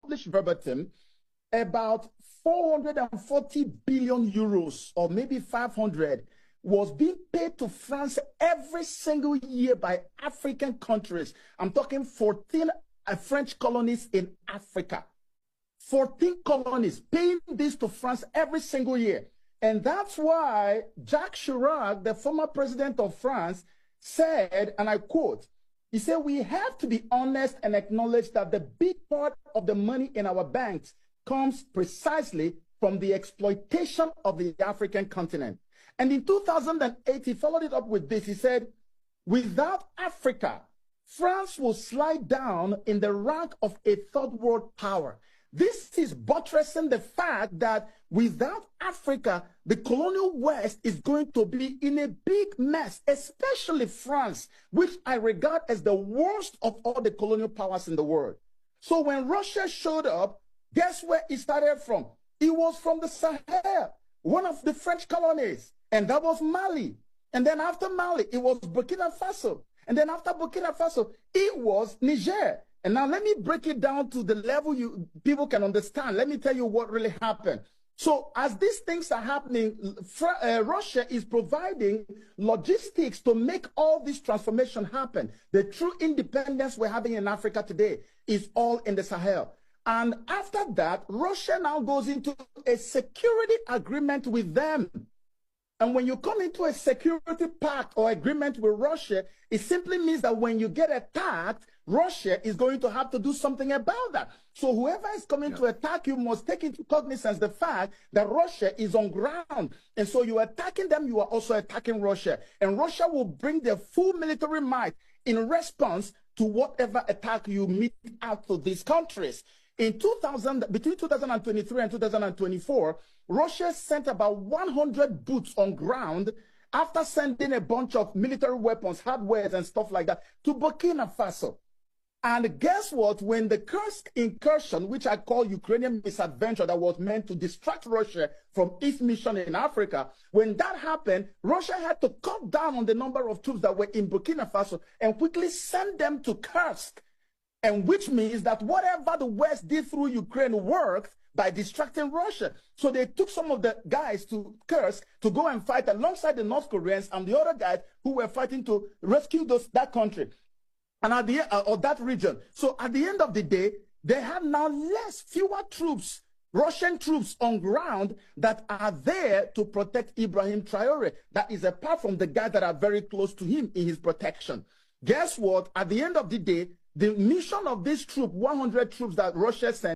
published verbatim, about 440 billion euros, or maybe 500, was being paid to France every single year by African countries. I'm talking 14 French colonies in Africa. 14 colonies paying this to France every single year. And that's why Jacques Chirac, the former president of France, said, and I quote, he said, "We have to be honest and acknowledge that the big part of the money in our banks comes precisely from the exploitation of the African continent." And in 2008, he followed it up with this. He said, "Without Africa, France will slide down in the rank of a third world power." This is buttressing the fact that without Africa, the colonial West is going to be in a big mess, especially France, which I regard as the worst of all the colonial powers in the world. So when Russia showed up, guess where it started from? It was from the Sahel, one of the French colonies, and that was Mali. And then after Mali, it was Burkina Faso. And then after Burkina Faso, it was Niger. And now let me break it down to the level people can understand. Let me tell you what really happened. So as these things are happening, Russia is providing logistics to make all this transformation happen. The true independence we're having in Africa today is all in the Sahel. And after that, Russia now goes into a security agreement with them. And when you come into a security pact or agreement with Russia, it simply means that when you get attacked, Russia is going to have to do something about that. So whoever is coming to attack you must take into cognizance the fact that Russia is on ground. And so you are attacking them, you are also attacking Russia. And Russia will bring their full military might in response to whatever attack you meet out to these countries. In between 2023 and 2024, Russia sent about 100 boots on ground after sending a bunch of military weapons, hardware, and stuff like that to Burkina Faso. And guess what? When the Kursk incursion, which I call Ukrainian misadventure, that was meant to distract Russia from its mission in Africa, when that happened, Russia had to cut down on the number of troops that were in Burkina Faso and quickly send them to Kursk. And which means that whatever the West did through Ukraine worked by distracting Russia. So they took some of the guys to Kursk to go and fight alongside the North Koreans and the other guys who were fighting to rescue that country and at the or that region. So at the end of the day, they have now fewer troops, Russian troops on ground that are there to protect Ibrahim Traore. That is apart from the guys that are very close to him in his protection. Guess what? At the end of the day, the mission of this troop, 100 troops that Russia sent,